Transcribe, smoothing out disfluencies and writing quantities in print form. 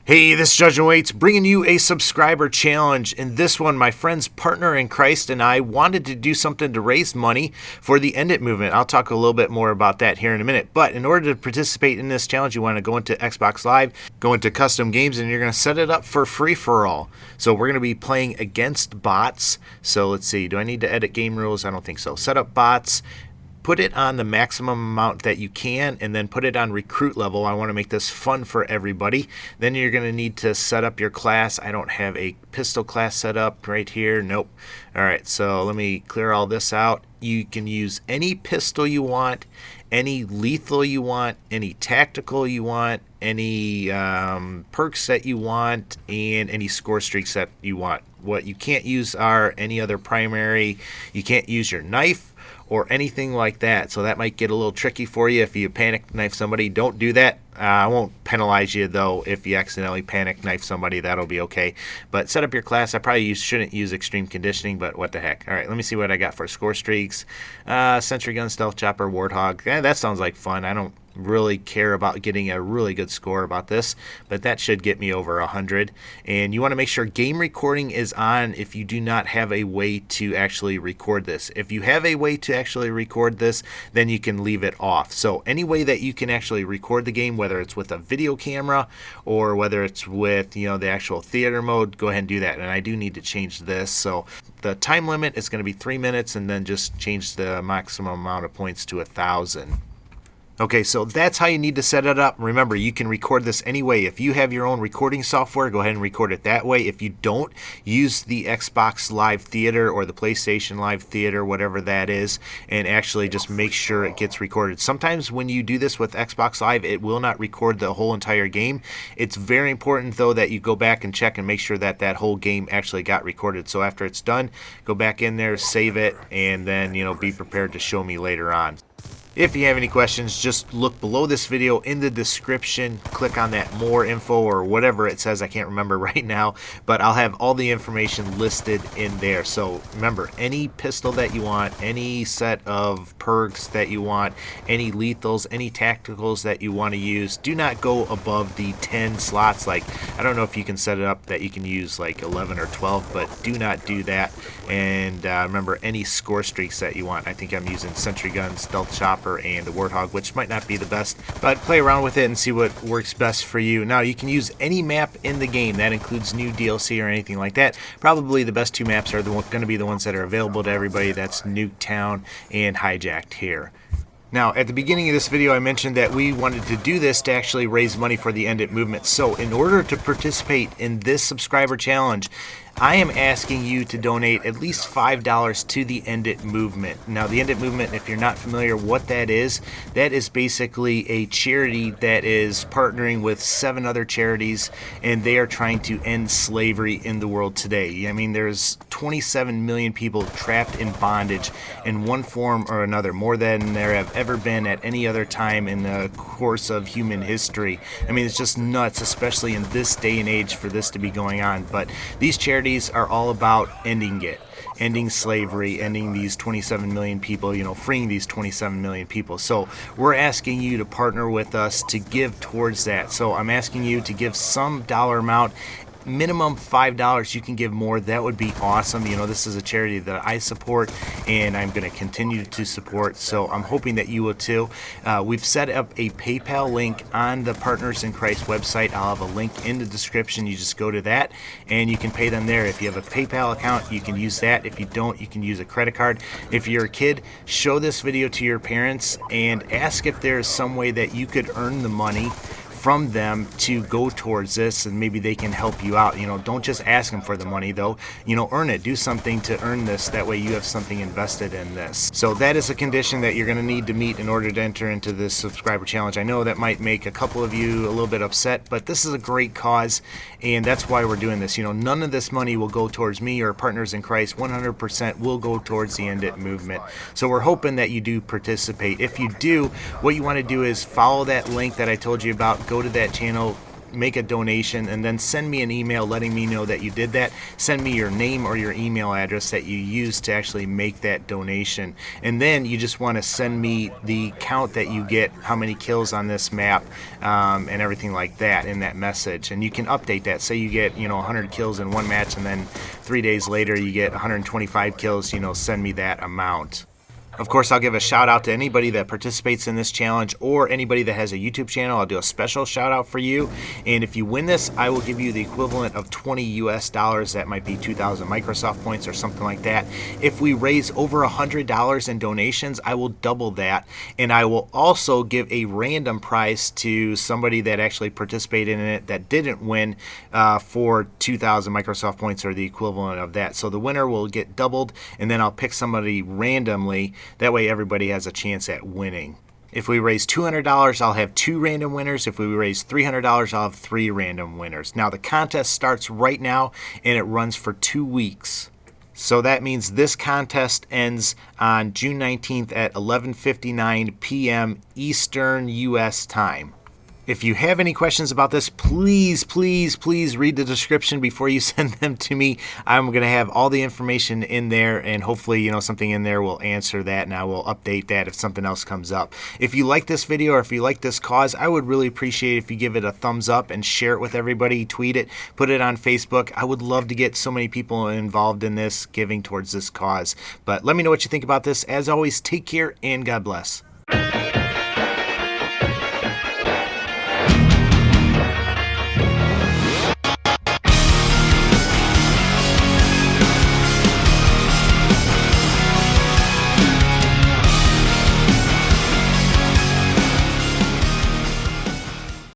Hey, this is Judge Waits bringing you a subscriber challenge. In this one, my friend's partner in Christ and I wanted to do something to raise money for the EndIt movement. I'll talk a little bit more about that here in a minute. But in order to participate in this challenge, you want to go into Xbox Live, go into custom games, and you're going to set it up for free-for-all. So we're going to be playing against bots. So let's see, do I need to edit game rules? I don't think so. Set up bots. Put it on the maximum amount that you can, and then put it on recruit level. I want to make this fun for everybody. Then you're going to need to set up your class. I don't have a pistol class set up right here. Nope. All right, so let me clear all this out. You can use any pistol you want, any lethal you want, any tactical you want, any perks that you want, and any score streaks that you want. What you can't use are any other primary. You can't use your knife or anything like that. So that might get a little tricky for you if you panic knife somebody. Don't do that. I won't penalize you though if you accidentally panic knife somebody. That'll be okay. But set up your class. I probably shouldn't use extreme conditioning, but what the heck. All right, let me see what I got for score streaks. Sentry gun, stealth chopper, warthog. That sounds like fun. I don't really care about getting a really good score about this, but that should get me over 100. And you want to make sure game recording is on if you do not have a way to actually record this. If you have a way to actually record this, then you can leave it off. So any way that you can actually record the game, whether it's with a video camera or whether it's with the actual theater mode, go ahead and do that. And I do need to change this. So the time limit is going to be 3 minutes, and then just change the maximum amount of points to 1,000. Okay, so that's how you need to set it up. Remember, you can record this anyway. If you have your own recording software, go ahead and record it that way. If you don't, use the Xbox Live Theater or the PlayStation Live Theater, whatever that is, and actually just make sure it gets recorded. Sometimes when you do this with Xbox Live, it will not record the whole entire game. It's very important, though, that you go back and check and make sure that that whole game actually got recorded. So after it's done, go back in there, save it, and then, be prepared to show me later on. If you have any questions, just look below this video in the description. Click on that more info or whatever it says. I can't remember right now, but I'll have all the information listed in there. So remember, any pistol that you want, any set of perks that you want, any lethals, any tacticals that you want to use, do not go above the 10 slots. Like, I don't know if you can set it up that you can use like 11 or 12, but do not do that. And remember, any score streaks that you want. I think I'm using sentry gun, stealth chopper, and the warthog, which might not be the best, but play around with it and see what works best for you. Now, you can use any map in the game. That includes new DLC or anything like that. Probably the best two maps are going to be the ones that are available to everybody. That's Nuketown and Hijacked here. Now, at the beginning of this video, I mentioned that we wanted to do this to actually raise money for the EndIt movement. So in order to participate in this subscriber challenge, I am asking you to donate at least $5 to the EndIt movement. Now, the EndIt movement, if you're not familiar what that is basically a charity that is partnering with 7 other charities, and they are trying to end slavery in the world today. I mean, there's 27 million people trapped in bondage in one form or another, more than there have ever been at any other time in the course of human history. I mean, it's just nuts, especially in this day and age, for this to be going on. But these charities are all about ending it, ending slavery, ending these 27 million people, freeing these 27 million people. So we're asking you to partner with us to give towards that. So I'm asking you to give some dollar amount. Minimum $5. You can give more. That would be awesome. This is a charity that I support, and I'm going to continue to support. So I'm hoping that you will too. We've set up a PayPal link on the Partners in Christ website. I'll have a link in the description. You just go to that, and you can pay them there. If you have a PayPal account, you can use that. If you don't, you can use a credit card. If you're a kid, show this video to your parents and ask if there's some way that you could earn the money from them to go towards this, and maybe they can help you out. Don't just ask them for the money though. Earn it. Do something to earn this. That way you have something invested in this. So that is a condition that you're going to need to meet in order to enter into this subscriber challenge. I know that might make a couple of you a little bit upset, but this is a great cause, and that's why we're doing this. None of this money will go towards me or Partners in Christ. 100% will go towards the EndIt movement. So we're hoping that you do participate. If you do, what you want to do is follow that link that I told you about. Go to that channel, make a donation, and then send me an email letting me know that you did that. Send me your name or your email address that you used to actually make that donation. And then you just want to send me the count that you get, how many kills on this map, and everything like that in that message. And you can update that. Say you get 100 kills in one match, and then 3 days later you get 125 kills. Send me that amount. Of course, I'll give a shout out to anybody that participates in this challenge or anybody that has a YouTube channel. I'll do a special shout out for you. And if you win this, I will give you the equivalent of $20 US. That might be 2,000 Microsoft points or something like that. If we raise over $100 in donations, I will double that. And I will also give a random prize to somebody that actually participated in it that didn't win for 2,000 Microsoft points or the equivalent of that. So the winner will get doubled, and then I'll pick somebody randomly. That way everybody has a chance at winning. If we raise $200, I'll have 2 random winners. If we raise $300, I'll have 3 random winners. Now the contest starts right now and it runs for 2 weeks. So that means this contest ends on June 19th at 11:59 p.m. Eastern U.S. time. If you have any questions about this, please read the description before you send them to me. I'm going to have all the information in there, and hopefully, something in there will answer that, and I will update that if something else comes up. If you like this video or if you like this cause, I would really appreciate if you give it a thumbs up and share it with everybody, tweet it, put it on Facebook. I would love to get so many people involved in this, giving towards this cause. But let me know what you think about this. As always, take care and God bless.